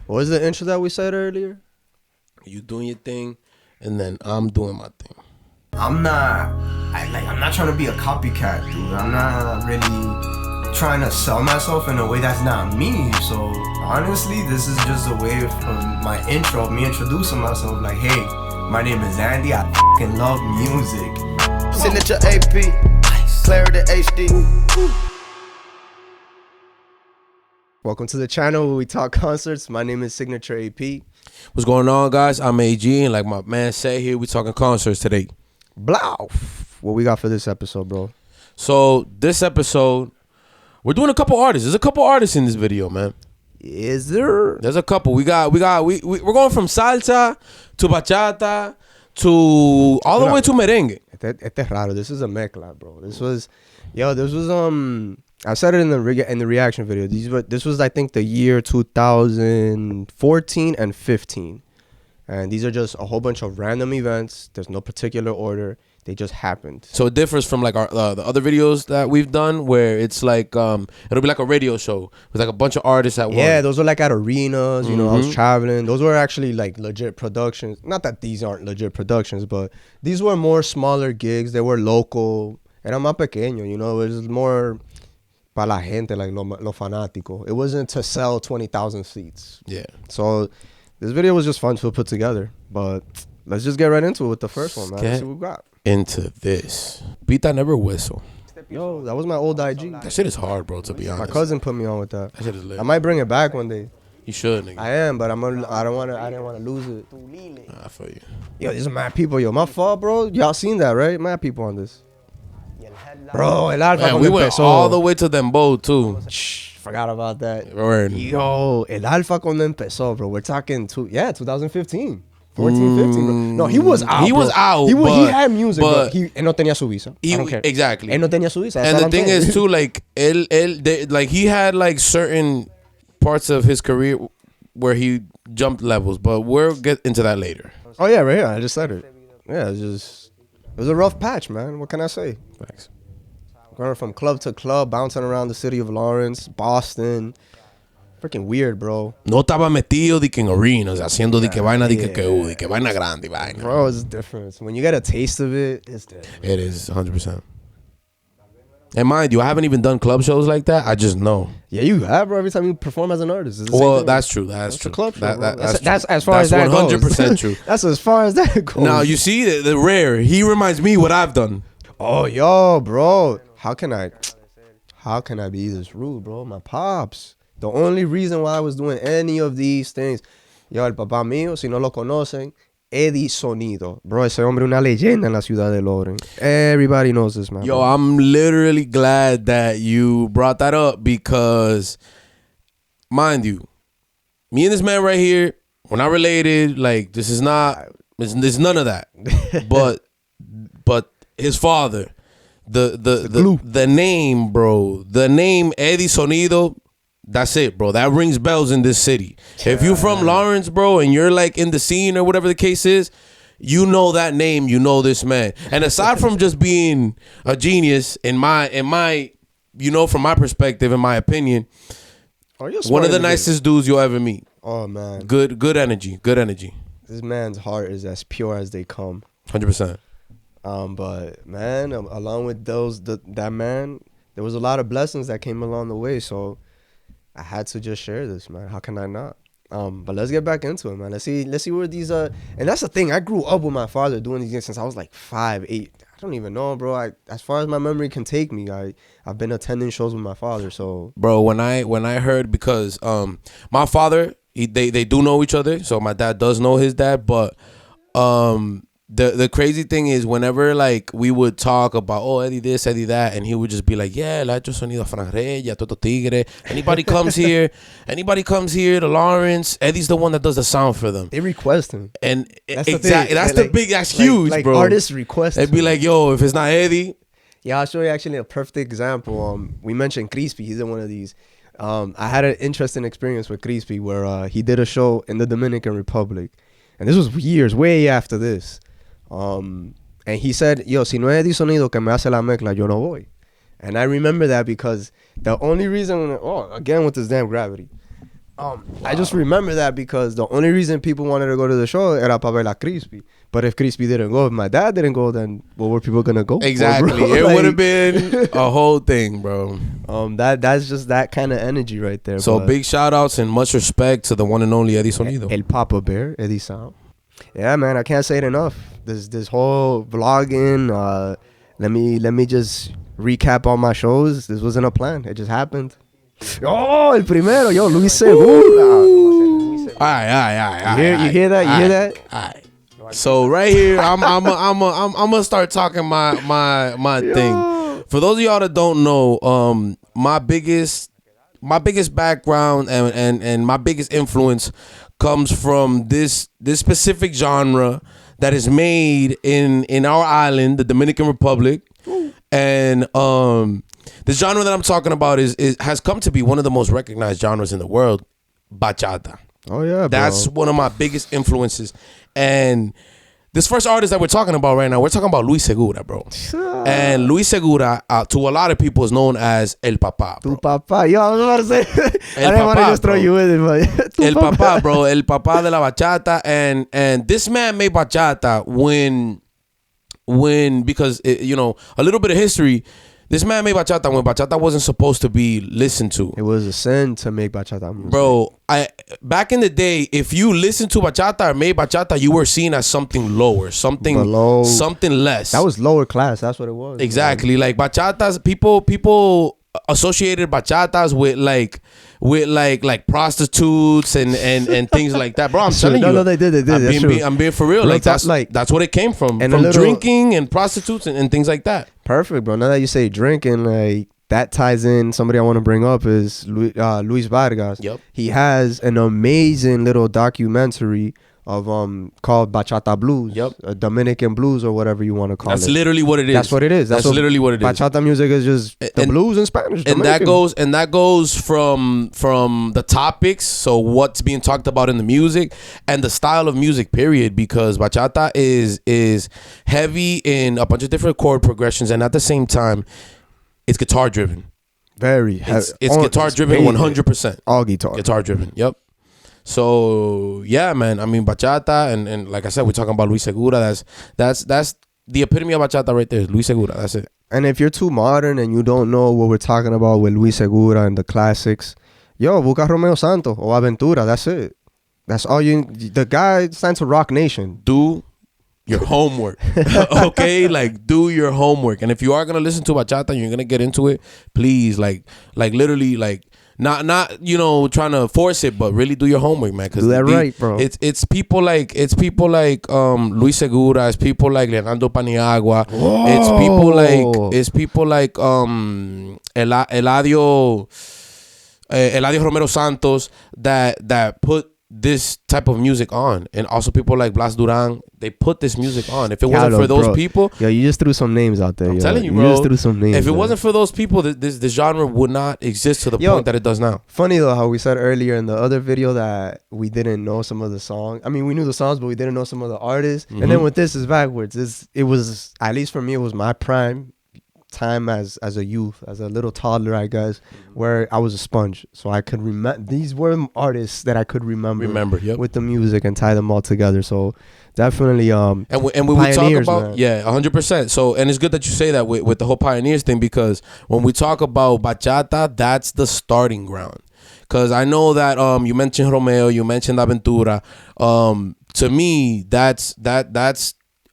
What was the intro that we said earlier? You doing your thing, and then I'm doing my thing. I'm not trying to be a copycat, dude. I'm not really trying to sell myself in a way that's not me. So honestly, this is just a way of my intro, me introducing myself. Like, hey, my name is Andy. I fucking love music. Signature AP, Clarity HD. Welcome to the channel where we talk concerts. My name is Signature AP. What's going on, guys? I'm AG, and like my man said here, we talking concerts today. Blow. What we got for this episode, bro? So this episode, we're doing a couple artists. There's a couple artists in this video, man. Is there? There's a couple. We're going from salsa to bachata to all the way to merengue. Este es raro. This is a mezcla, bro. This was I said it in the reaction video. This was I think the year 2014 and 15. And these are just a whole bunch of random events. There's no particular order. They just happened. So it differs from like our the other videos that we've done, where it's like it'll be like a radio show with like a bunch of artists at once. Yeah, those were like at arenas. You know, I was traveling. Those were actually like legit productions. Not that these aren't legit productions, but these were more smaller gigs. They were local. Era más pequeño. You know, it was more para la gente, like lo fanático. It wasn't to sell 20,000 seats. Yeah. So this video was just fun to put together. But let's just get right into it with the first one, man. Let's see what we got. Into this. Pita Never Whistle. Yo, that was my old IG. That shit is hard, bro, to be honest. My cousin put me on with that. That shit is lit. I might bring it back one day. You should, nigga. I am, but I didn't want to lose it. I feel you. Yo, these are mad people. Yo, my fault, bro. Y'all seen that, right? Mad people on this. Bro, El Alfa. Man, we went all the way to them both, too. Shh, forgot about that. Word. Yo, El Alfa cuando empezó, bro. We're talking 2015. 14, 15, bro. No, he was out. He was out. He had music, but él no tenía su visa. I don't care. Exactly. Él no tenía su visa. And the thing is, too, like, he had, like, certain parts of his career where he jumped levels, but we'll get into that later. Oh, yeah, right here. I just said it. Yeah, it was a rough patch, man. What can I say? Thanks. Going from club to club, bouncing around the city of Lawrence, Boston. Freaking weird, bro. No estaba metido de que en arenas, haciendo de que vaina, de que vaina grande, vaina. Bro, it's different. When you get a taste of it, it's different. It is, 100%. And mind you, I haven't even done club shows like that. I just know. Yeah, you have, bro. Every time you perform as an artist. It's the Well, same that's true. That's true. a club show, That's as far as that goes. That's 100% true. That's as far as that goes. Now, you see, the rare, he reminds me what I've done. Oh, yo, bro. How can I be this rude, bro? My pops. The only reason why I was doing any of these things, yo, el papá mío, si no lo conocen, Eddy Sonido. Bro, ese hombre una leyenda en la ciudad de Lawrence. Everybody knows this, man. Yo, bro. I'm literally glad that you brought that up because, mind you, me and this man right here, we're not related. Like, this is not, there's none of that. but his father, the name, bro, the name Eddy Sonido, that's it, bro. That rings bells in this city. If you're from Lawrence, bro, and you're like in the scene or whatever the case is, you know that name, you know this man. And aside from just being a genius, in my, you know, from my perspective, in my opinion, one of the nicest dudes you'll ever meet. Oh, man. Good energy. This man's heart is as pure as they come. 100%. But man, along with that man, there was a lot of blessings that came along the way. So I had to just share this, man. How can I not? But let's get back into it, man. Let's see where these and that's the thing. I grew up with my father doing these things since I was like 5, 8. I don't even know, bro. As far as my memory can take me, I've been attending shows with my father. So, bro, when I heard, because my father, they do know each other, so my dad does know his dad, but the crazy thing is, whenever like we would talk about, oh, Eddy this, Eddy that, and he would just be like, yeah, el hecho sonido franreya, toto tigre. Anybody comes here to Lawrence, Eddie's the one that does the sound for them. They request him, and that's exactly that's huge, like bro. Artists request. They'd be like, yo, if it's not Eddy. Yeah, I'll show you actually a perfect example. We mentioned Krisspy. He's in one of these. I had an interesting experience with Krisspy where he did a show in the Dominican Republic, and this was years way after this. And he said, yo, si no es Eddy Sonido que me hace la mezcla, yo no voy. And I remember that because the only reason, again with this damn gravity, I just remember that because the only reason people wanted to go to the show era para ver a Krisspy. But if Krisspy didn't go, if my dad didn't go, then what were people gonna go? Exactly. For, bro? It Like, would have been a whole thing, bro. That's just that kind of energy right there. So but big shout outs and much respect to the one and only Eddy Sonido. El Papa Bear, Eddy Sound. Yeah, man, I can't say it enough. This whole vlogging, let me just recap all my shows. This wasn't a plan. It just happened. Oh, el primero, yo, Luis Segura. All You hear that? You hear that? All right. So right here, I'm gonna start talking my thing. For those of y'all that don't know, my biggest background and my biggest influence comes from this specific genre that is made in our island, the Dominican Republic, and the genre that I'm talking about has come to be one of the most recognized genres in the world, bachata. Oh yeah, bro. That's one of my biggest influences. And this first artist that we're talking about right now, we're talking about Luis Segura, bro. And Luis Segura, to a lot of people, is known as El Papá. Tu papá. Yo, I was about to say. El I didn't want to papá, just throw bro. you with it, but El Papá, bro. El Papá de la bachata. And this man made bachata when because, a little bit of history. This man made bachata when bachata wasn't supposed to be listened to. it was a sin to make bachata music. Bro, back in the day, if you listened to bachata or made bachata, you were seen as something lower, something Below. something less. That was lower class. That's what it was. exactly like bachatas. People associated bachatas with like prostitutes and things like that, bro. I'm telling you, No, they did. I'm being for real. Look, Like that's like- that's what it came from and a little- drinking and prostitutes and things like that. Perfect, bro. Now that you say drinking, like that ties in. Somebody I want to bring up is Luis Vargas. Yep. He has an amazing little documentary of called Bachata Blues. Yep. Dominican blues or whatever you want to call That's it. literally what it is. That's what it is. That's literally what it is. Bachata music is just the And- blues in Spanish. And Dominican. that goes from the topics, so what's being talked about in the music, and the style of music, period, because bachata is heavy in a bunch of different chord progressions, and at the same time it's guitar driven. Very. It's guitar driven 100%. All guitar. Guitar driven. Yep. So yeah, man. I mean, bachata and like I said, we're talking about Luis Segura. That's the epitome of bachata right there. Luis Segura. That's it. And if you're too modern and you don't know what we're talking about with Luis Segura and the classics, yo, busca Romeo Santos or Aventura. That's it. That's all you. The guy signed to Rock Nation. Do your homework. Okay, like do your homework. And if you are gonna listen to bachata and you're gonna get into it, please, like literally, like not trying to force it, but really do your homework, man. Do that right, bro. It's people like Luis Segura. It's people like Leonardo Paniagua. Whoa. It's people like Eladio Romero Santos that put this type of music on, and also people like Blas Duran. They put this music on. If it wasn't for those people, yo, you just threw some names out there. I'm yo. telling you, You bro. just threw some names. If it man. wasn't for those people, this genre would not exist to the Yo. point that it does now. Funny though how we said earlier in the other video that we didn't know some of the songs. I mean, we knew the songs, but we didn't know some of the artists. And then with this is backwards. It was, at least for me, it was my prime time as a youth, as a little toddler, I guess, where I was a sponge. So I could remember, these were artists that I could remember Yep. with the music and tie them all together. So definitely And when we talk pioneers, about, man. yeah, 100%. So, and it's good that you say that with the whole pioneers thing, because when we talk about bachata, that's the starting ground. Because I know that you mentioned Romeo, you mentioned Aventura. To me, that's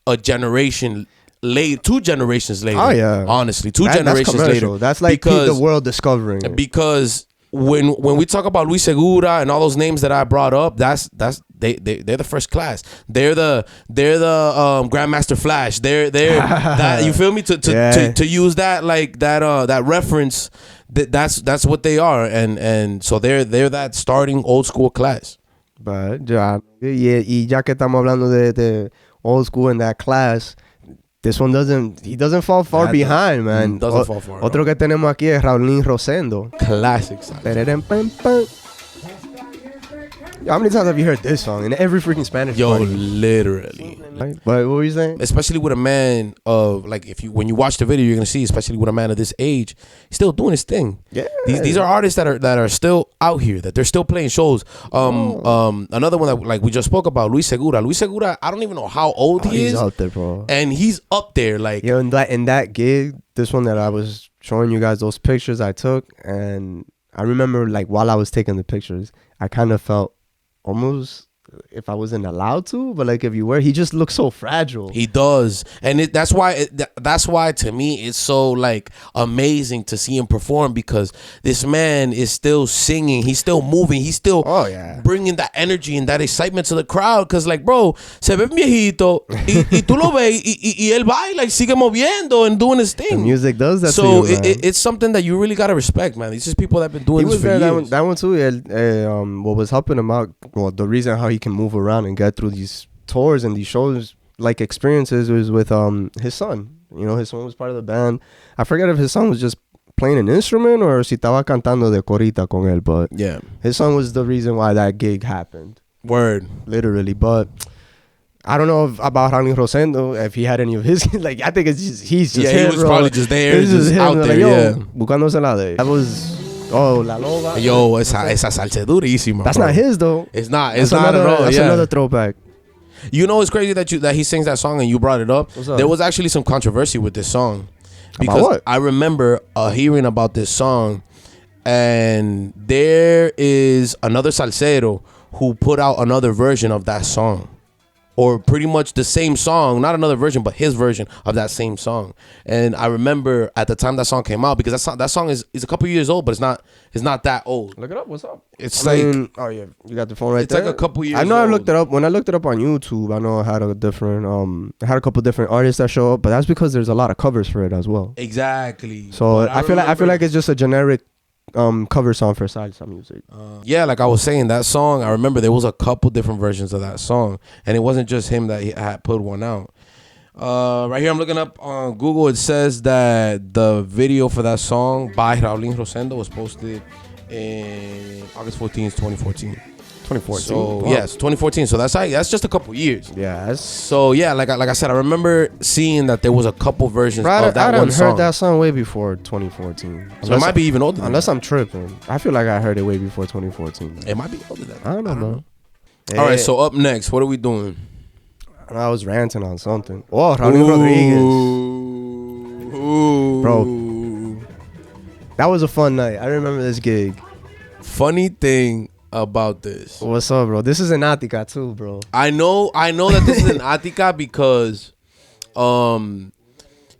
a generation late, 2 generations later. Oh, yeah. Honestly, 2 That's generations commercial. later. That's like the world discovering it. Because when we talk about Luis Segura and all those names that I brought up, they're the first class. They're the Grandmaster Flash. They're that, you feel me, to use that, like that reference. That's what they are, and so they're that starting old school class. But ya que estamos hablando de old school in that class, this one doesn't fall far behind, man. Doesn't fall far. Otro que tenemos aquí es Raulin Rosendo. Classics. Yo, how many times have you heard this song in every freaking Spanish? Yo, party? literally. Right? But what were you saying? Especially with a man of like, when you watch the video, you're gonna see, especially with a man of this age, he's still doing his thing. Yeah. These are artists that are still out here, that they're still playing shows. Another one that like we just spoke about, Luis Segura. Luis Segura, I don't even know how old he is. He's out there, bro. And he's up there, like, Yo, in that gig, this one that I was showing you guys, those pictures I took, and I remember like while I was taking the pictures, I kind of felt almost if I wasn't allowed to, but like if you were, he just looks so fragile. he does, and that's why to me it's so like amazing to see him perform, because this man is still singing, he's still moving, he's still bringing that energy and that excitement to the crowd. Because like, bro, se ve viejito y tú lo ves y él baila y sigue moviendo and doing his thing. The music does that. So to you, man. it's something that you really gotta respect, man. These are people that have been doing He this was for there years. that one too. What was helping him out, well, the reason how he can move around and get through these tours and these shows, like experiences, was with his son. You know, his son was part of the band. I forget if his son was just playing an instrument or si estaba cantando de corita con él, but Yeah, his son was the reason why that gig happened, word. literally. But I don't know about Raulin Rosendo, if he had any of his like, I think it's just he's just Yeah, him, he was bro. probably just there, It's just him, out like, there. yo, Yeah. buscándose la de. That was La Loba. Yo, esa salsa es durísima. That's bro. not his though. It's not. That's It's not another, at all. That's Yeah. another throwback. You know, it's crazy that he sings that song and you brought it up. What's up? There was actually some controversy with this song, because what? I remember hearing about this song, and there is another salsero who put out another version of that song, or pretty much the same song, not another version, but his version of that same song. And I remember at the time that song came out, because that song is a couple years old, but it's not that old. Look it up. What's up? It's like oh yeah, you got the phone right it's there. like a couple years I know. old. I looked it up when I looked it up on YouTube. I know I had a couple different artists that show up, but that's because there's a lot of covers for it as well. exactly. So But I feel like it's just a generic cover song for salsa music. Yeah, like I was saying, that song, I remember there was a couple different versions of that song, and it wasn't just him that he had put one out. Right here, I'm looking up on Google. It says that the video for that song by Raulin Rosendo was posted in August 14th, 2014. 2014. So Wow. yes, 2014. So that's just a couple years. Yeah, that's. So yeah, like I said, I remember seeing that there was a couple versions of that I one heard song. that song way before 2014. So it might be even older than Unless that. I'm tripping. I feel like I heard it way before 2014. It might be older than that. I don't know, man. All right, so up next, what are we doing? I was ranting on something. Oh, Raulin Rodriguez. Ooh. Bro. That was a fun night. I remember this gig. Funny thing about this. What's up, bro? This is in Attika too, bro. I know that this is in Attika because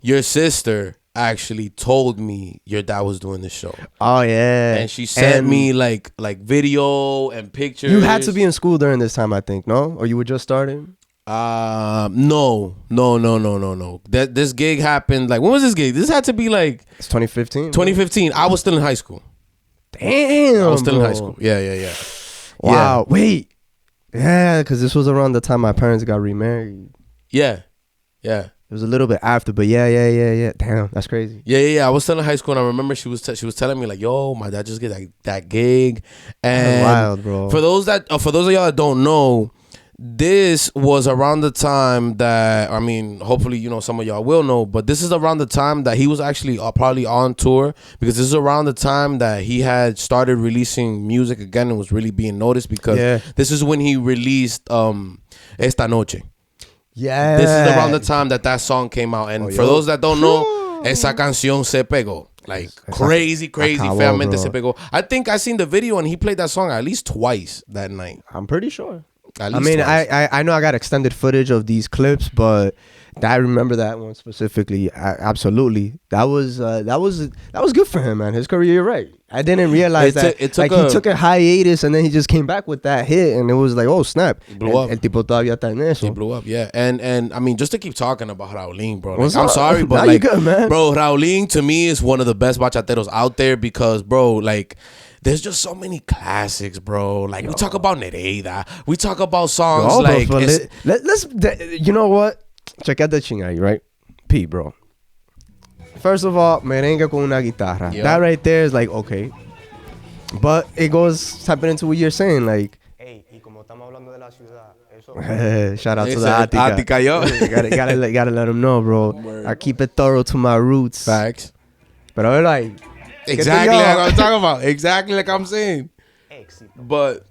your sister actually told me your dad was doing this show. Oh yeah. And she sent me like video and pictures. You had to be in school during this time, I think, no? Or you were just starting? No. This gig happened, like, when was this gig? This had to be like It's 2015. 2015. I was still in high school. Damn. I was still bro. in high school. Yeah. Wow. Wait. Yeah, because this was around the time my parents got remarried. Yeah. It was a little bit after, but yeah. Damn, that's crazy. Yeah. I was still in high school, and I remember she was telling me like, "Yo, my dad just get that gig." And That's wild, bro. For those of y'all that don't know, this was around the time that, I mean, hopefully, you know, some of y'all will know, but this is around the time that he was actually probably on tour, because this is around the time that he had started releasing music again and was really being noticed, because this is when he released Esta Noche. Yeah. This is around the time that song came out. And for those that don't know, esa canción se pegó. Like crazy, acabó, feamente bro. se pegó. I think I seen the video and he played that song at least twice that night. I'm pretty sure. At I least mean, twice. I know I got extended footage of these clips, but I remember that one specifically. Absolutely, that was good for him, man. His career, you're right. I didn't realize that it took he took a hiatus and then he just came back with that hit, and it was like, oh snap, blew up. El tipo todavía está en eso. He blew up, yeah. And I mean, just to keep talking about Raulin, bro. What's Like, I'm up? sorry, but Nah, you like, good, man. bro, Raulin to me is one of the best bachateros out there, because, bro, like, there's just so many classics, bro. Like, we talk about Nereida. We talk about songs like... Bro, let's you know what? Check out the chingay, right? P, bro. First of all, merengue con una guitarra. Yeah. That right there is like, okay. But it goes tapping into what you're saying, like, hey, y como estamos hablando de la ciudad, eso. Shout out to the Attika. Attika, yo. gotta let them know, bro. Word. I keep it thorough to my roots. Facts. But I'm like, Exactly like I'm talking about. Exactly like I'm saying. But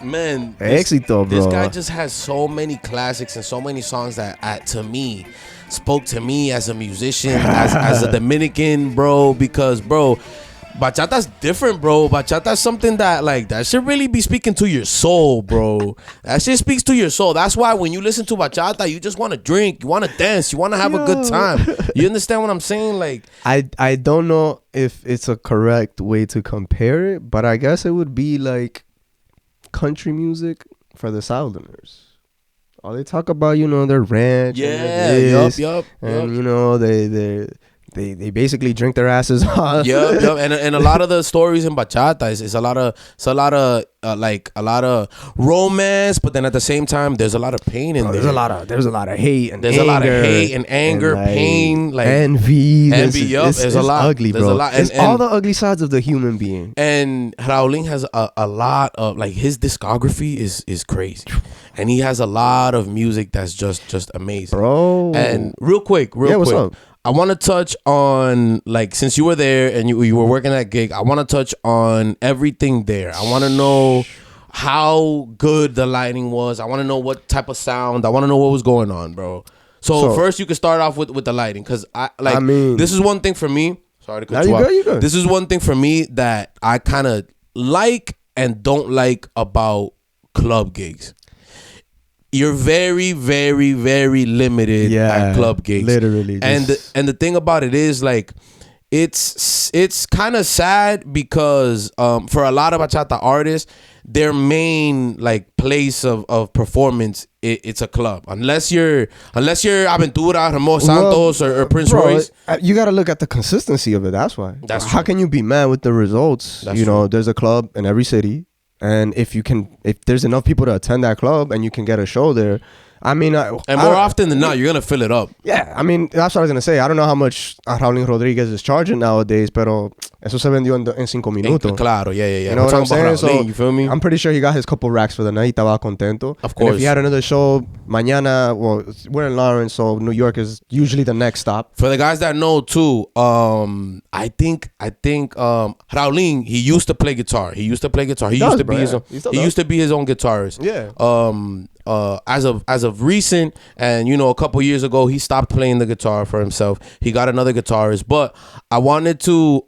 man, éxito, bro. This guy just has so many classics and so many songs that to me spoke to me as a musician, as a Dominican, bro. Because, bro, bachata's different, bro. Bachata's something that, like, that should really be speaking to your soul, bro. That shit speaks to your soul. That's why when you listen to bachata, you just want to drink, you want to dance, you want to have a good time. You understand what I'm saying? Like, I don't know if it's a correct way to compare it, but I guess it would be like country music for the Southerners. All they talk about, you know, their ranch, and yup. you know, they basically drink their asses off. Yep. And a lot of the stories in bachata is a lot of romance, but then at the same time there's a lot of pain in there. There's a lot of hate and there's anger, a lot of hate and anger, and, like, pain, like envy. Yup. There's a lot. Ugly, there's bro. a lot. It's all the ugly sides of the human being. And Raulin has a lot of, like, his discography is crazy, and he has a lot of music that's just amazing, bro. And real quick, what's up? I want to touch on, like, since you were there and you were working that gig, I want to touch on everything there. I want to know how good the lighting was. I want to know what type of sound. I want to know what was going on, bro. So first, you can start off with the lighting, because I mean, this is one thing for me. Sorry to cut you off. You good. This is one thing for me that I kind of like and don't like about club gigs. You're very, very, very limited at club gigs. Literally. And the thing about it is, like, it's kind of sad because for a lot of bachata artists, their main, like, place of performance, it's a club. Unless you're Aventura, Ramos Santos, or Prince Royce. You got to look at the consistency of it. That's why. How can you be mad with the results? That's you know, true. there's a club in every city. And if there's enough people to attend that club and you can get a show there, I mean, more often than not, you're gonna fill it up. Yeah, I mean, that's what I was gonna say. I don't know how much Raulin Rodriguez is charging nowadays, pero eso se vendió en 5 minutos. Claro, yeah. You know what I'm saying? So, you feel me? I'm pretty sure he got his couple racks for the night. Estaba contento. Of course. And if he had another show mañana, well, we're in Lawrence, so New York is usually the next stop. For the guys that know too, I think Raulin, he used to play guitar. He used to be his own guitarist. Yeah. As of recent, and, you know, a couple years ago, he stopped playing the guitar for himself. He got another guitarist. But I wanted to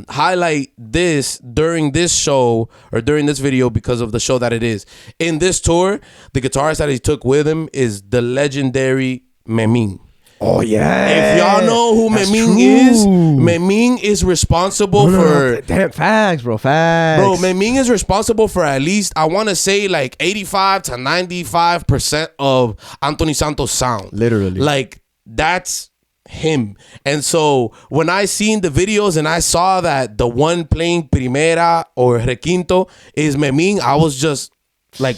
highlight this during this show, or during this video, because of the show that it is. In this tour, the guitarist that he took with him is the legendary Memin. Oh, yeah. If y'all know who Memin is responsible for... Damn, facts, bro. Facts. Bro, Memin is responsible for at least, I want to say, like 85 to 95% of Anthony Santos' sound. Literally. Like, that's him. And so when I seen the videos and I saw that the one playing primera or requinto is Memin, I was just like...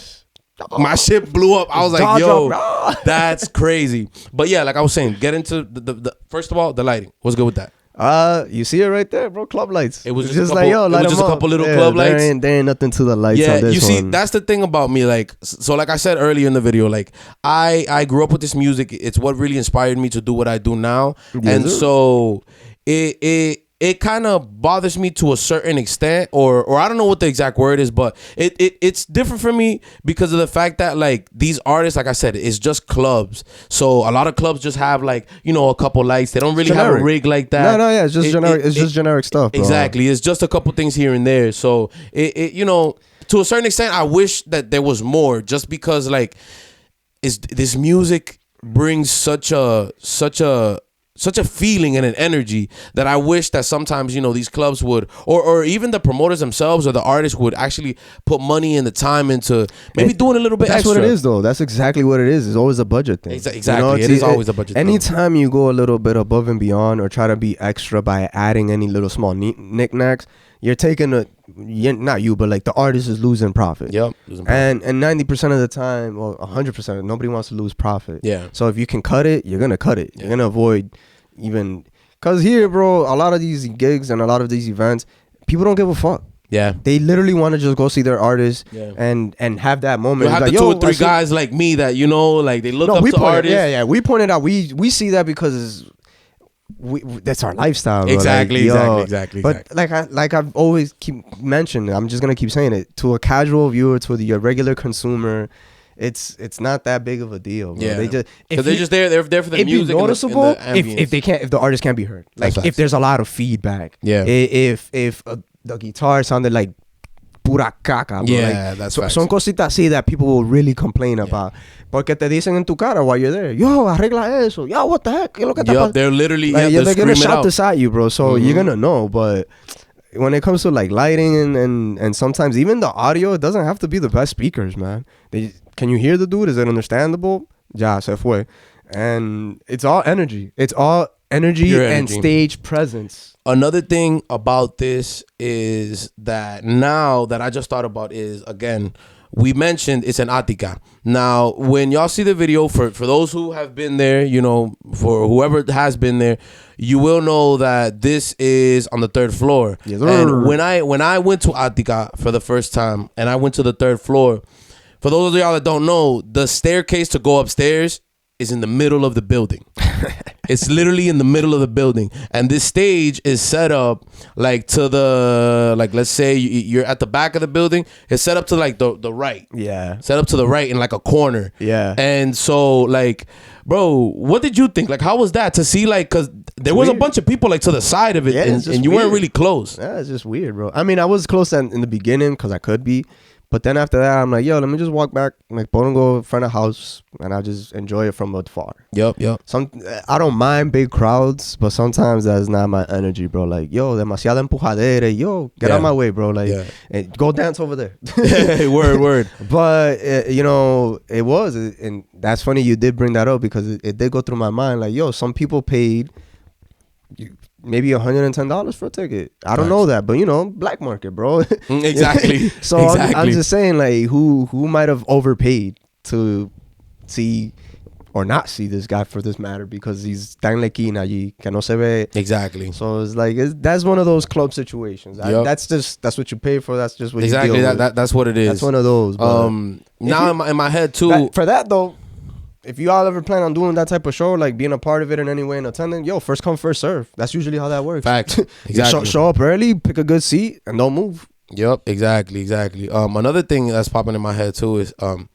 My shit blew up. I was like, yo, that's crazy. But yeah, like I was saying, get into the first of all, the lighting. What's good with that? You see it right there, bro. Club lights. It was just like, yo, light just a couple little club lights. There ain't nothing to the lights. Yeah, on this you see, one. that's the thing about me. Like, so like I said earlier in the video, like I grew up with this music. It's what really inspired me to do what I do now. And so it kind of bothers me to a certain extent, or I don't know what the exact word is, but it's different for me because of the fact that, like, these artists, like I said, it's just clubs. So a lot of clubs just have, like, you know, a couple lights. They don't really have a rig like that. No, yeah, it's just generic. It's just generic stuff, bro. Exactly. It's just a couple things here and there. So it you know, to a certain extent, I wish that there was more, just because, like, this music brings such a feeling and an energy that I wish that sometimes, you know, these clubs would, or even the promoters themselves or the artists would actually put money and the time into maybe doing a little bit extra. That's what it is, though. That's exactly what it is. It's always a budget thing. Exactly. You know, it is always a budget thing. Anytime you go a little bit above and beyond or try to be extra by adding any little small knickknacks, you're taking not you, but like the artist is losing profit. Yep. And 90% of the time, well, 100%, nobody wants to lose profit. Yeah. So if you can cut it, you're gonna cut it. You're gonna avoid even, cause here, bro, a lot of these gigs and a lot of these events, people don't give a fuck. Yeah. They literally want to just go see their artist Yeah. and have that moment. You have Like, the two or I three see- guys like me that, you know, like they look No, up we to pointed. artists. Yeah, we pointed out. We see that because that's our lifestyle. Bro. Exactly, Like, exactly. But like I've always keep mentioning, I'm just gonna keep saying it to a casual viewer, to your regular consumer. It's not that big of a deal, bro. Yeah. They just Because they're just there. They're there for the it'd be music. noticeable and the if they can't, if the artist can't be heard. Like That's if facts. there's a lot of feedback. Yeah. If the guitar sounded like pura caca, bro. Yeah, Like, that's so, facts. son cositas así that people will really complain about. Porque te dicen en tu cara while you're there, yo, arregla eso. Yo, what the heck? ¿Qué es lo que te Yup, pasa? they're literally Like, they're they're gonna screaming shout out. this at you, bro. So you're gonna know. But when it comes to like lighting and sometimes even the audio, it doesn't have to be the best speakers, man. Can you hear the dude? Is it understandable? Ya se fue. And it's all energy. It's all energy Pure and energy. stage presence. Another thing about this is that now that I just thought about is, again, we mentioned it's an Attika. Now, when y'all see the video, for those who have been there, you know, for whoever has been there, you will know that this is on the 3rd floor. Yes, sir. And when I went to Attika for the first time and I went to the 3rd floor, for those of y'all that don't know, the staircase to go upstairs is in the middle of the building. It's literally in the middle of the building, and this stage is set up like to the, like, let's say you're at the back of the building. It's set up to like the right. Yeah. Set up to the right in like a corner. Yeah. And so, like, bro, what did you think? Like, how was that to see? Like, cause there was a weird. bunch of people like to the side of it, Yeah, and, it's just and you weren't weird. really close. Yeah, it's just weird, bro. I mean, I was close in the beginning because I could be. But then after that, I'm like, yo, let me just walk back, like, go in front of the house, and I'll just enjoy it from afar. Yep. I don't mind big crowds, but sometimes that's not my energy, bro. Like, yo, demasiada empujadera. Yo, get out Yeah. my way, bro. Like, Yeah. go dance over there. Word. But, you know, it was. And that's funny you did bring that up because it did go through my mind. Like, yo, some people paid maybe $110 for a ticket. I don't know that, but, you know, black market, bro. Exactly. So I'm just saying, like, who might have overpaid to see or not see this guy for this matter because he's tan lequina allí que no se ve. Exactly. So it's like that's one of those club situations. Yup. That's what you pay for. That's just what Exactly. you deal with. That's what it is. That's one of those. But Now in my head too. for that though, if you all ever plan on doing that type of show, like being a part of it in any way and attending, yo, first come, first serve. That's usually how that works. Fact. You Exactly. show up early, pick a good seat, and don't move. Yep, exactly. Another thing that's popping in my head too is the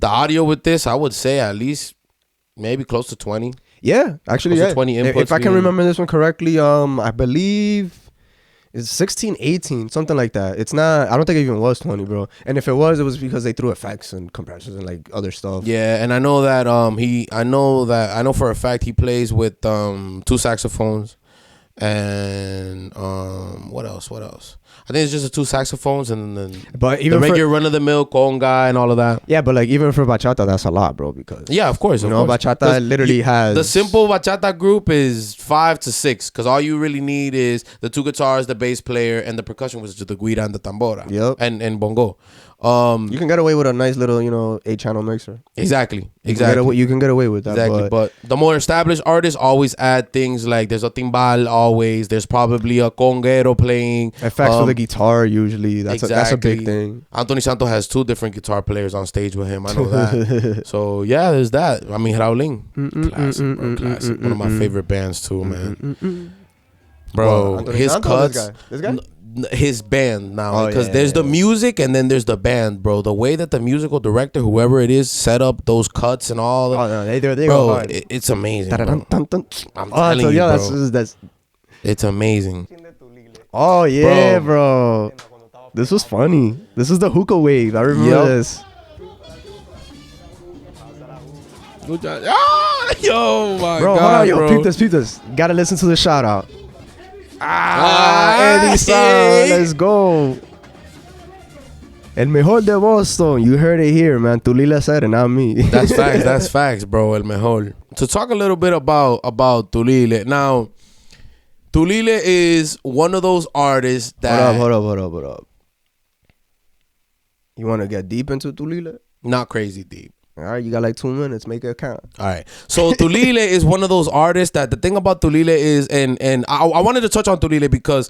audio with this. I would say at least maybe close to 20. Yeah, actually, Close to yeah. 20 If inputs I can being- remember this one correctly, I believe it's 16, 18, something like that. It's not. I don't think it even was 20, bro. And if it was because they threw effects and compressors and like other stuff. Yeah, and I know that I know for a fact he plays with 2 saxophones and what else? I think it's just the 2 saxophones and then But the even regular run of the mill conga and all of that. yeah, but like even for bachata, that's a lot, bro. Because Yeah, of course. you of know, course. bachata 'Cause literally has the simple bachata group is 5 to 6 because all you really need is the 2 guitars, the bass player, and the percussion, which is the guira and the tambora. Yep. And bongo. You can get away with a nice little, 8-channel mixer. Exactly. You can get away with that. Exactly. But the more established artists always add things like there's a timbal always. There's probably a conguero playing. effects for the guitar usually. That's a big thing. Anthony Santos has 2 different guitar players on stage with him. I know that. So yeah, there's that. I mean, Raulin, classic, bro, classic. One of my favorite bands too, man. Bro, Well, Anthony his Santos, cuts. this guy? His band now, Oh, because yeah, there's yeah, the yeah. music and then there's the band, bro. The way that the musical director, whoever it is, set up those cuts and all. Oh no, they go Bro, hard. it's amazing. Bro. Dun-dun-dun-dun. I'm Oh, telling so you, yeah, bro. that's It's amazing. oh yeah, bro. This was funny. This is the hookah wave. I remember Yep. this. Ah, yo, my Bro, God, hold on, yo, bro. peep this. Gotta listen to the shout out. Ah, Eddy Sonido, hey. let's go. El mejor de Boston. You heard it here, man. Tulile said it, not me. That's facts. That's facts, bro. El mejor. To talk a little bit about Tulile. Now, Tulile is one of those artists that Hold up. You want to get deep into Tulile? not crazy deep. All right, you got like 2 minutes. Make it count. All right. So Tulile is one of those artists that the thing about Tulile is, and I wanted to touch on Tulile because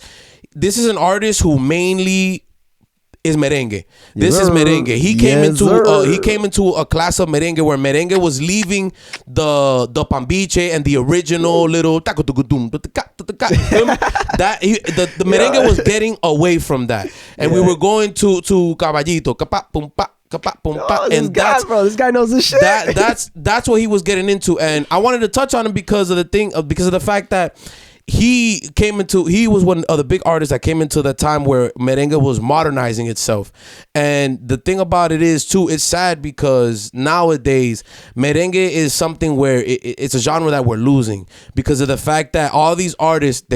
this is an artist who mainly is merengue. This is sir. merengue. He Yes, came into a class of merengue where merengue was leaving the pambiche and the original little the merengue was getting away from that, and we were going to caballito, capa pum pa. And this guy knows his shit. That's what he was getting into, and I wanted to touch on him because of the fact that he was one of the big artists that came into the time where merengue was modernizing itself. And the thing about it is too, it's sad because nowadays merengue is something where it's a genre that we're losing because of the fact that all these artists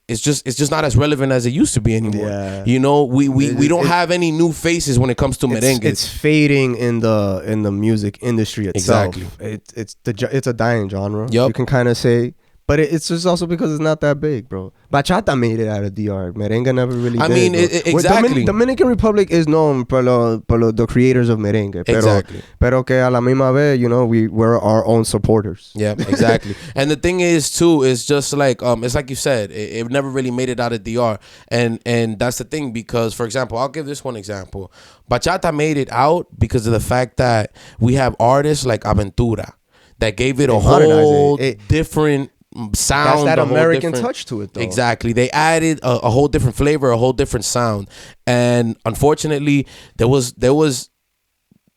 it's just not as relevant as it used to be anymore. Yeah. You know, we don't have any new faces when it comes to merengue. It's fading in the music industry itself. Exactly. It's a dying genre. Yep. You can kind of say. But it's just also because it's not that big, bro. Bachata made it out of DR. Merengue never really did. I mean, exactly. Dominican Republic is known por the creators of merengue. Exactly. Pero que a la misma vez, you know, we're our own supporters. Yeah, exactly. And the thing is, too, it's just like, it's like you said, it never really made it out of DR. And that's the thing because, for example, I'll give this one example. Bachata made it out because of the fact that we have artists like Aventura that gave it a whole different sound. That's that American touch to it, though. Exactly. They added a whole different flavor, a whole different sound. And unfortunately, there was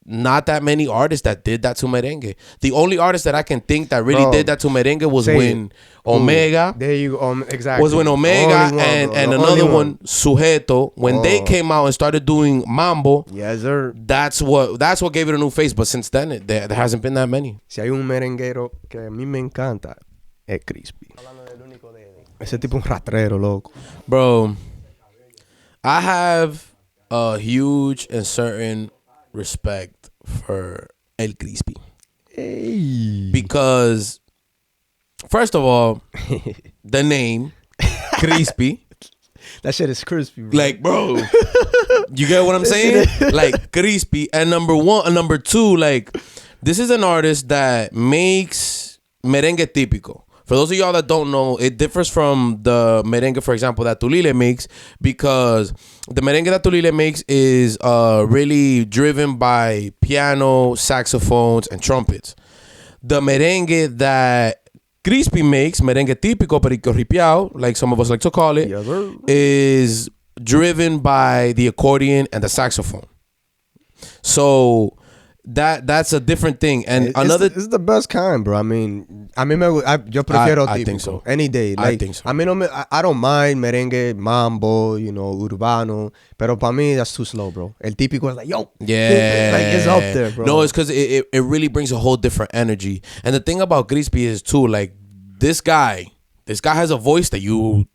not that many artists that did that to merengue. The only artist that I can think that really did that to merengue was when Omega. There you go. Exactly. Was when Omega and another one, Sujeto, when they came out and started doing mambo. Yes, sir. That's what gave it a new face. But since then, there hasn't been that many. Si hay un merenguero que a mí me encanta, es Krisspy. Ese tipo un ratrero, loco. Bro, I have a huge and certain respect for El Krisspy. Hey. Because, first of all, the name, Krisspy. That shit is crispy, bro. Like, bro, you get what I'm saying? Like, Krisspy. And number two, like, this is an artist that makes merengue típico. For those of y'all that don't know, it differs from the merengue, for example, that Tulile makes, because the merengue that Tulile makes is really driven by piano, saxophones, and trumpets. The merengue that Krisspy makes, merengue típico, perico ripiao, like some of us like to call it, Yes, sir. is driven by the accordion and the saxophone. So that's a different thing. And it's the best kind, bro. I mean, yo prefiero I típico think so. any day. Like, I think so. I mean, I don't mind merengue, mambo, you know, urbano, pero para mí that's too slow, bro. El típico is like, yo, yeah, like it's up there, bro. No, it's because it really brings a whole different energy. And the thing about Krisspy is too, like, this guy has a voice that you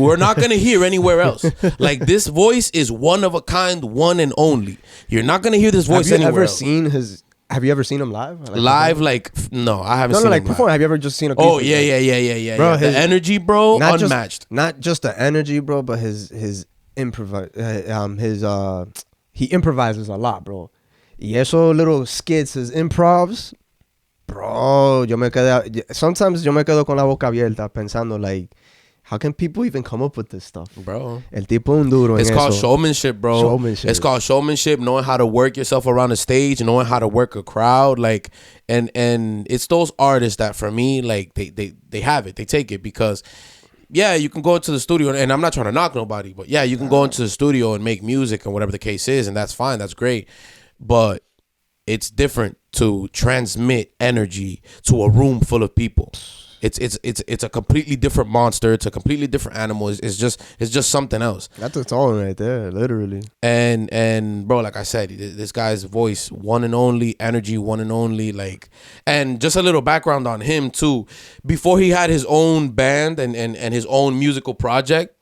are not going to hear anywhere else. Like, this voice is one of a kind, one and only. You're not going to hear this voice anywhere else. Have you ever seen him live? No, I haven't seen him like live. perform. Have you ever just seen a Oh, yeah. Bro, the energy, bro, unmatched. Not just the energy, bro, but his he improvises a lot, bro. Y esos little skits, his improvs, bro, sometimes yo me quedo con la boca abierta pensando, like, how can people even come up with this stuff, bro? El tipo un duro. It's called showmanship, bro. Showmanship. It's called showmanship. Knowing how to work yourself around the stage, knowing how to work a crowd, like, and it's those artists that for me, like, they have it, they take it because, yeah, you can go into the studio, and I'm not trying to knock nobody, but yeah, you can go into the studio and make music and whatever the case is, and that's fine, that's great, but it's different to transmit energy to a room full of people. It's a completely different monster. It's a completely different animal. It's just something else. That's its own right there, literally. And bro, like I said, this guy's voice, one and only, energy, one and only, like, and just a little background on him too. Before he had his own band and his own musical project,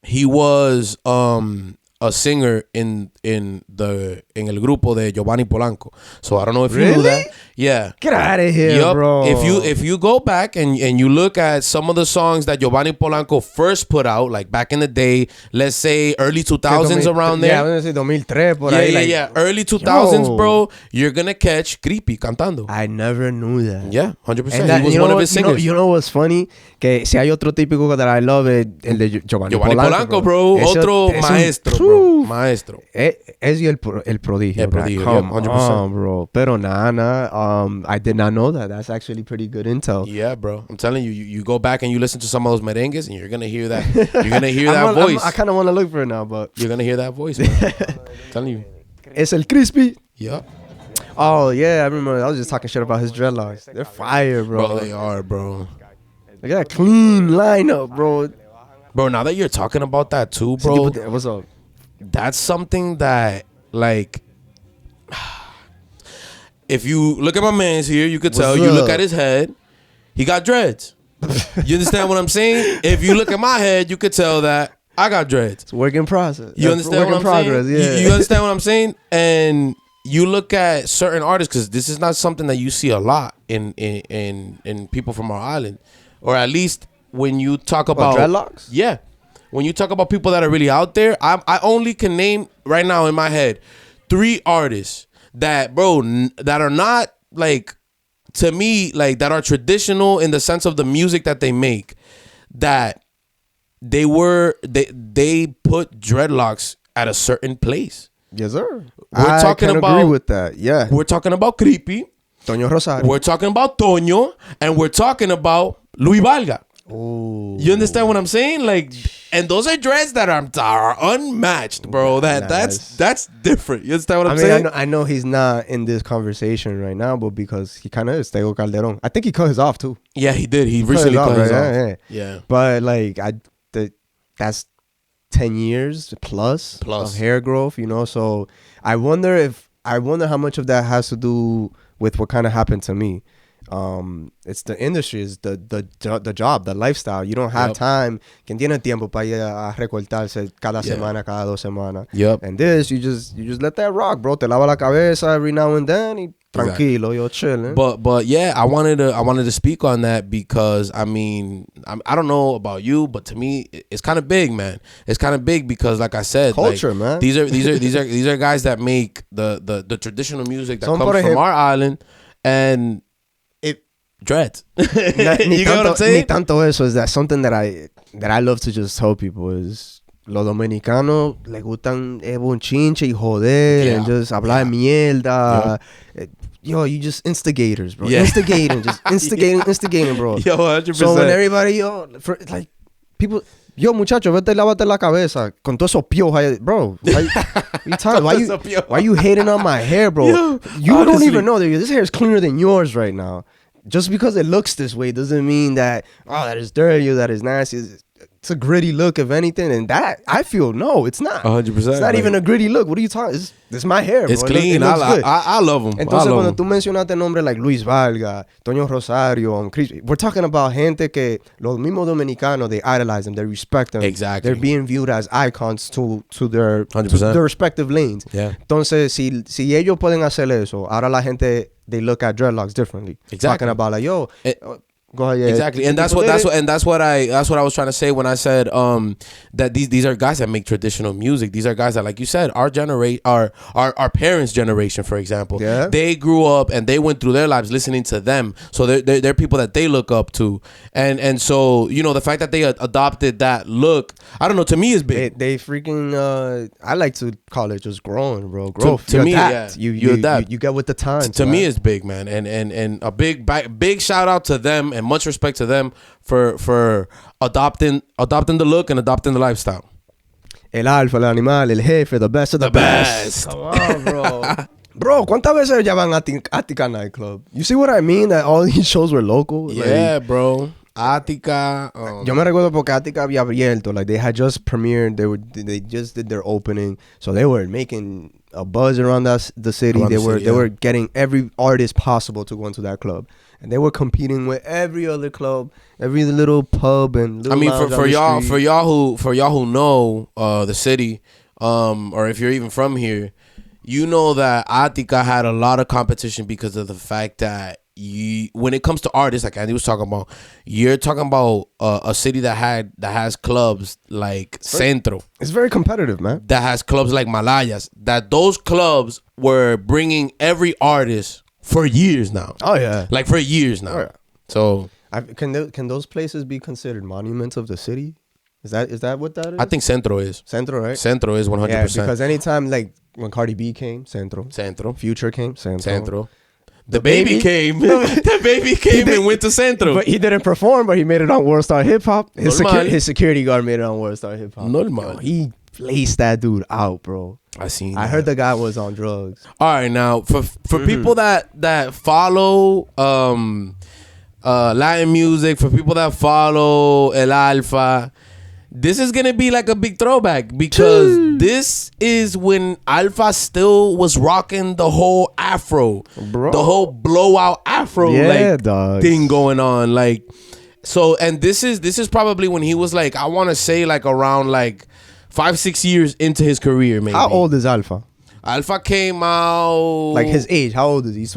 he was a singer in the en el grupo de Giovanni Polanco. So I don't know if you knew that. Yeah. Get out of here, bro. If you go back and you look at some of the songs that Giovanni Polanco first put out, like back in the day, let's say early 2000s around there. Yeah, I was gonna say 2003 por ahí. Yeah. Early 2000s, bro. You're gonna catch Krisspy cantando. I never knew that. Yeah, 100%. And He was one of his singers. You know what's funny? Que si hay otro típico that I love, el de Giovanni Polanco, bro. Otro maestro, bro. Maestro. Es el prodigio. El prodigio, Come 100%. on, bro. Pero I did not know that. That's actually pretty good intel. Yeah, bro. I'm telling you, you go back and you listen to some of those merengues and you're going to hear that. You're going to hear that voice. I kind of want to look for it now, but... You're going to hear that voice, man. I'm telling you. Es el Krisspy. Yeah. Oh, yeah. I remember. I was just talking shit about his dreadlocks. They're fire, bro. Bro, they are, bro. Look at that clean lineup, bro. Bro, now that you're talking about that too, bro. What's up? That's something that, like... If you look at my man's here, you could tell. You look at his head, he got dreads. You understand what I'm saying? If you look at my head, you could tell that I got dreads. It's a work in process. You understand what I'm saying? Yeah. You understand what I'm saying? And you look at certain artists, because this is not something that you see a lot in people from our island, or at least when you talk about dreadlocks. Yeah, when you talk about people that are really out there, I only can name right now in my head 3 artists that, bro, that are not, like, to me, like, that are traditional in the sense of the music that they make, that they put dreadlocks at a certain place. Yes, sir. I can agree with that. Yeah. We're talking about Krisspy. Toño Rosario. We're talking about Toño, and we're talking about Luis Valga. Oh, you understand what I'm saying? Like, and those are dreads that are unmatched, bro. That's different. You understand what I'm saying? I know he's not in this conversation right now, but because he kind of is Tego Calderon. I think he cut his off too. Yeah, he did. He recently cut his off. Yeah. But like, that's 10 years plus of hair growth, you know. So I wonder how much of that has to do with what kind of happened to me. It's the industry, it's the job, the lifestyle. You don't have time. Quien tiene tiempo para ir a recortarse cada semana, cada 2 semanas. And this, you just let that rock, bro. Te lava la cabeza every now and then. Y tranquilo, you're chilling. But yeah, I wanted to speak on that because I mean, I don't know about you, but to me, it's kind of big, man. It's kind of big because, like I said, culture, like, man. These are guys that make the traditional music that comes from our island and. Dreads. You get what I'm saying? Ni tanto eso. Is that something that I love to just tell people is los dominicanos le gustan bonchinche y joder and just hablar mierda. Yo, you just instigators, bro. Instigating, just instigating, bro. Yo, 100%. So when everybody, like people, yo, muchacho, vete lávate la cabeza con todos esos piojos ahí, bro. Why you hating on my hair, bro? Yo, you honestly, don't even know that this hair is cleaner than yours right now. Just because it looks this way doesn't mean that, that is dirty or that is nasty. It's a gritty look, if anything. And that, I feel, no, it's not. 100%. It's not even a gritty look. What are you talking? This is my hair, bro. It's clean. I love them. Entonces, cuando tú mencionaste nombres like Luis Valga, Toño Rosario, Krisspy, we're talking about gente que los mismos dominicanos, they idolize them, they respect them. Exactly. They're being viewed as icons to their 100%. to their respective lanes. Yeah. Entonces, si ellos pueden hacer eso, ahora la gente, they look at dreadlocks differently. Exactly. Talking about like, yo, go ahead. Yeah. Exactly. And that's what I was trying to say when I said that these are guys that make traditional music. These are guys that, like you said, our parents' generation, for example, they grew up and they went through their lives listening to them. So they're people that they look up to. And so, you know, the fact that they adopted that look, I don't know, to me is big. They freaking I like to call it just growing, bro. Growth. To me, adapt. yeah. You adapt. You get with the times. To me, it's big, man. And a big shout out to them and much respect to them for adopting the look and adopting the lifestyle. El Alfa, el animal, el jefe, the best of the best. Come on, bro. Bro, ¿cuántas veces ya van a Attika Club? You see what I mean? That all these shows were local? Yeah, like, bro. Attika. Yo me recuerdo porque Attika había abierto. Like, they had just premiered. They just did their opening. So they were making a buzz around the city. They were getting every artist possible to go into that club. And they were competing with every other club, every little pub and little lounge for y'all who know the city, or if you're even from here, you know that Attika had a lot of competition because of the fact that when it comes to artists, like Andy was talking about, you're talking about a city that has clubs like Centro. It's very competitive, man. That has clubs like Malayas. That those clubs were bringing every artist for years now. Oh yeah, like for years now. Oh, yeah. So can those places be considered monuments of the city? Is that what that is? I think Centro is. Centro, right? Centro is 100%. Yeah, because anytime like when Cardi B came, Centro. Future came, Centro. The baby came. The baby came and went to Centro. But he didn't perform, but he made it on World Star Hip Hop. His security guard made it on World Star Hip Hop. Normal. He placed that dude out, bro. I heard the guy was on drugs. All right, now for people that follow Latin music, for people that follow El Alfa, this is gonna be like a big throwback because this is when Alfa still was rocking the whole afro, bro. The whole blowout afro thing going on. Like, so, and this is probably when he was like, I want to say like around like 5-6 years into his career, maybe. How old is Alfa? Alfa came out like his age. How old is he? He's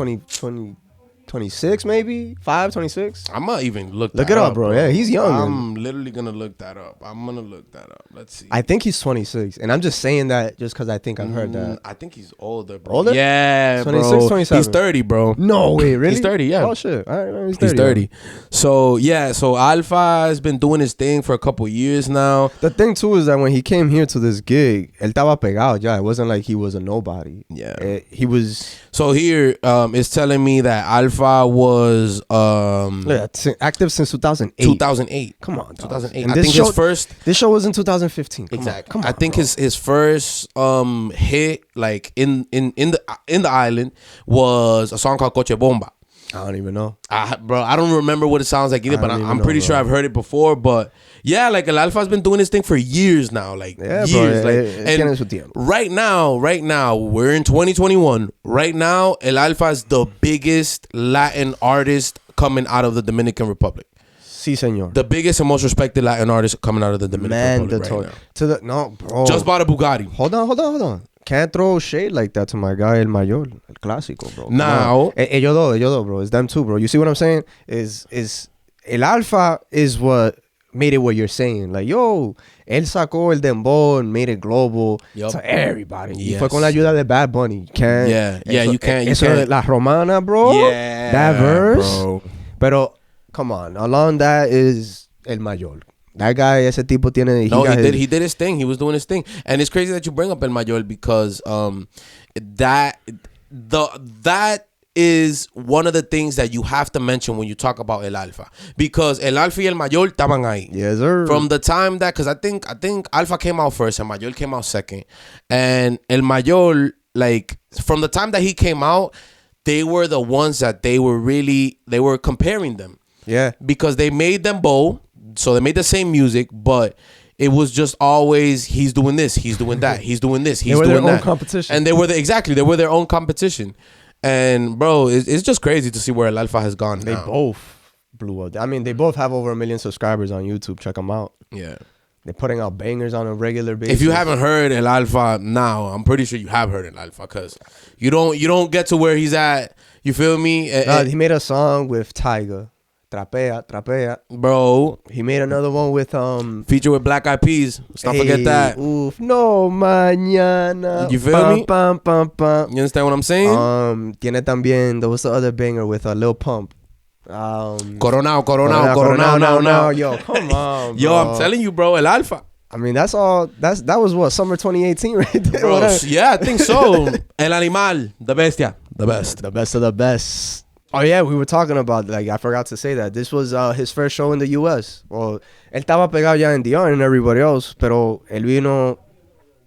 26 maybe? 26? I'm gonna even look it up, bro. Yeah, he's young. I'm literally gonna look that up. Let's see. I think he's 26. And I'm just saying that just because I think I've heard that. I think he's older, bro. Older? Yeah, 26, bro. 27. He's 30, bro. No way, really? He's 30, yeah. Oh, shit. All right, he's 30. He's 30. So, yeah. So, Alfa has been doing his thing for a couple years now. The thing, too, is that when he came here to this gig, él estaba pegado, yeah. It wasn't like he was a nobody. Yeah. He was... So, here, it's telling me that Alfa was... active since 2008. 2008. Come on, 2008. And I think his first... This show was in 2015. Exactly. I think his first hit, like, in the island was a song called Coche Bomba. I don't even know. Bro, I don't remember what it sounds like either, but I'm pretty sure I've heard it before. But yeah, like El Alfa's been doing this thing for years now, like years. Bro, and right now, we're in 2021. Right now, El Alfa is the biggest Latin artist coming out of the Dominican Republic. Sí, señor. The biggest and most respected Latin artist coming out of the Dominican Republic right now. Bro. Just bought a Bugatti. Hold on. Can't throw shade like that to my guy El Mayor, El Clásico, bro. Now, ellos dos, bro. It's them too, bro. You see what I'm saying? Is El Alfa is what made it what you're saying. Like, yo, él sacó el dembow, made it global to everybody. Yes. Y fue con la ayuda de Bad Bunny. You can't. You can't. Eso La Romana, bro. Yeah, that verse, bro. Pero come on, along that is El Mayor. That guy, ese tipo tiene... He did his thing. He was doing his thing. And it's crazy that you bring up El Mayor because that is one of the things that you have to mention when you talk about El Alfa. Because El Alfa y El Mayor estaban ahí. Yes, sir. From the time that... Because I think Alfa came out first and Mayor came out second. And El Mayor, like, from the time that he came out, they were the ones that they were comparing them. Yeah. Because they made them both. So they made the same music, but it was just always he's doing this, he's doing that, he's doing this, he's doing that. They were their own competition. And they were their own competition. And bro, it's just crazy to see where El Alfa has gone. They both blew up. I mean, they both have over 1 million subscribers on YouTube. Check them out. Yeah. They're putting out bangers on a regular basis. If you haven't heard El Alfa now, I'm pretty sure you have heard El Alfa because you don't get to where he's at. You feel me? He made a song with Tyga. Trapea. Bro. He made another one with feature with Black Eyed Peas. Let's not forget that. Oof, no mañana. You feel me? Pam. You understand what I'm saying? Tiene también, there was the other banger with a Lil Pump. Coronao now. Yo, come on, bro. Yo, I'm telling you, bro, El Alfa. I mean, that was what, summer 2018 right there? Bro, yeah, I think so. El Animal, the bestia, the best. The best of the best. Oh, yeah, we were talking about, like, I forgot to say that. This was his first show in the U.S. Well, él estaba pegado ya en Dion and everybody else, pero él vino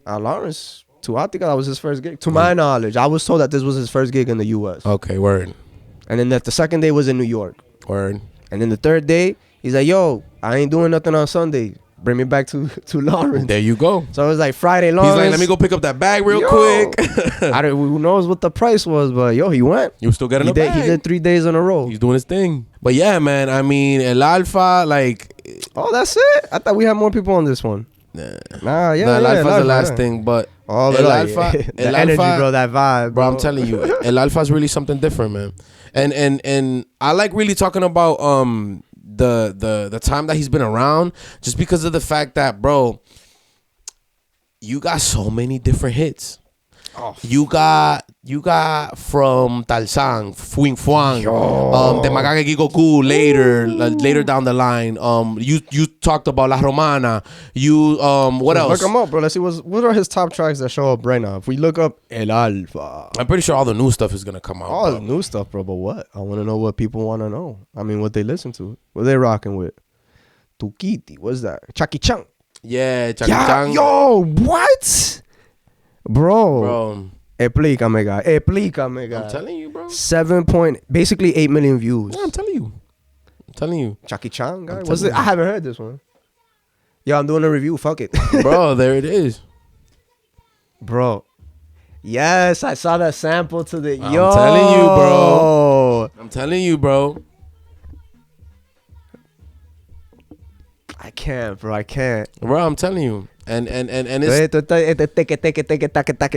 a Lawrence to Attika. That was his first gig. To my knowledge, I was told that this was his first gig in the U.S. Okay, word. And then the second day was in New York. Word. And then the third day, he's like, yo, I ain't doing nothing on Sunday. Bring me back to Lawrence. There you go. So it was like Friday, Lawrence. He's like, let me go pick up that bag real quick. Who knows what the price was, but yo, he went. You still getting a bag. He did 3 days in a row. He's doing his thing. But yeah, man, I mean, El Alfa, like... Oh, that's it? I thought we had more people on this one. Nah, yeah, El yeah, Alfa's the Alfa, last yeah. thing, but All El the Alfa, the El energy, Alfa, bro, that vibe, bro. I'm telling you, El Alfa is really something different, man. And I like really talking about the time that he's been around, just because of the fact that, bro, you got so many different hits. You got from Talsang, Fuing Fuang, Temagage Gigoku later down the line. You talked about La Romana. What else? Look him up, bro. Let's see what are his top tracks that show up right now. If we look up El Alfa, I'm pretty sure all the new stuff is gonna come out. all the new stuff, bro. But what? I want to know what people want to know. I mean, what they listen to, what they rocking with. Tukiti, what's that? Chucky Chang. Yeah, Chucky Chang. Yo, what? Bro. Explícame, guy. I'm telling you, bro. Basically 8 million views. Yeah, I'm telling you. Chucky Chang, guy. I'm What's telling it? I haven't heard this one. Yo, I'm doing a review. Fuck it. Bro, there it is. Bro. Yes, I saw that sample to the. I'm telling you, bro. I can't, bro. I can't. Bro, I'm telling you. And it's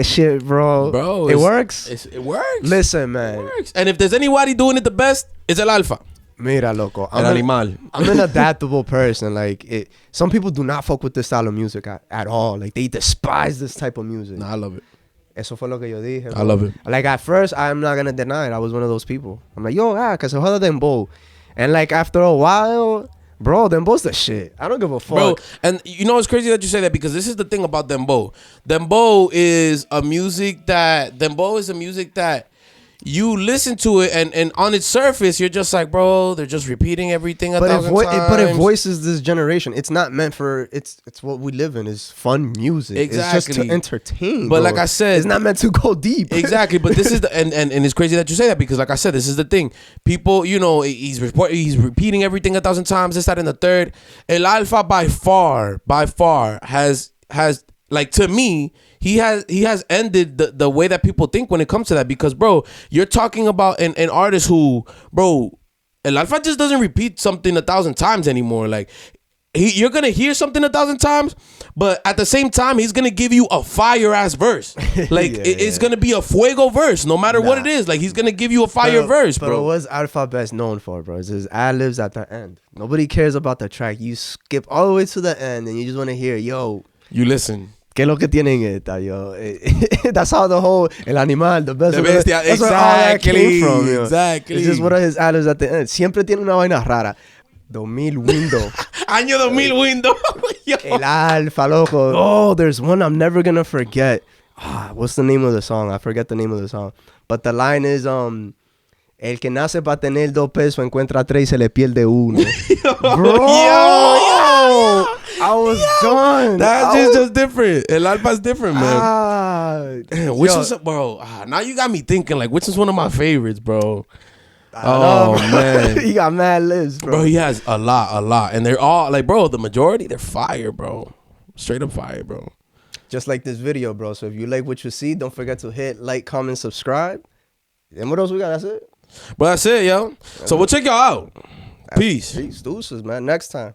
shit, bro. Bro, it works. It works. Listen, man. It works. And if there's anybody doing it the best, it's El Alfa. Mira, loco. El Animal. I'm an adaptable person. Like, some people do not fuck with this style of music at all. Like, they despise this type of music. Nah, I love it. Eso fue lo que yo dije, bro. I love it. Like, at first, I'm not gonna deny it. I was one of those people. I'm like, yo, que se joda dembow. And, like, after a while, bro, dembow's the shit. I don't give a fuck. Bro, and you know it's crazy that you say that, because this is the thing about dembow. Dembow is a music that you listen to it, and on its surface, you're just like, bro, they're just repeating everything a thousand times. But it voices this generation. It's not meant for, it's what we live in, is fun music. Exactly. It's just to entertain, But bro. like I said, it's not meant to go deep. Exactly. But this is the, and it's crazy that you say that, because like I said, this is the thing. People, you know, he's repeating everything a thousand times, this, that, and the third. El Alfa by far has, like, to me, he has ended the way that people think when it comes to that, because, bro, you're talking about an artist who, bro, El Alfa just doesn't repeat something a thousand times anymore. Like, you're gonna hear something a thousand times, but at the same time, he's gonna give you a fire ass verse. Like, it's gonna be a fuego verse, no matter what it is. Like, he's gonna give you a fire verse, bro. But what's Alfa best known for, bro? Is his ad-libs at the end. Nobody cares about the track. You skip all the way to the end, and you just want to hear, yo. You listen. ¿Qué es lo que tienen esta, yo? That's how the whole El Animal, the best. The bestia, that's where all that came from, yo. Exactly. It's just one of his ad-libs at the end. Siempre tiene una vaina rara. 2000 window. Año 2000 window. El Alfa, loco. Oh, there's one I'm never gonna forget. What's the name of the song? I forget the name of the song. But the line is, El que nace para tener 2 pesos encuentra 3 y se le pierde 1. Bro! I was done. That's just different. El Alfa's different, man. Which is, bro, now you got me thinking, like, which is one of my favorites, bro? Oh, man. He got mad lips, bro. Bro, he has a lot. And they're all, like, bro, the majority, they're fire, bro. Straight up fire, bro. Just like this video, bro. So if you like what you see, don't forget to hit like, comment, subscribe. And what else we got? That's it? But that's it, yo. So we'll check y'all out. Peace. Peace. Deuces, man. Next time.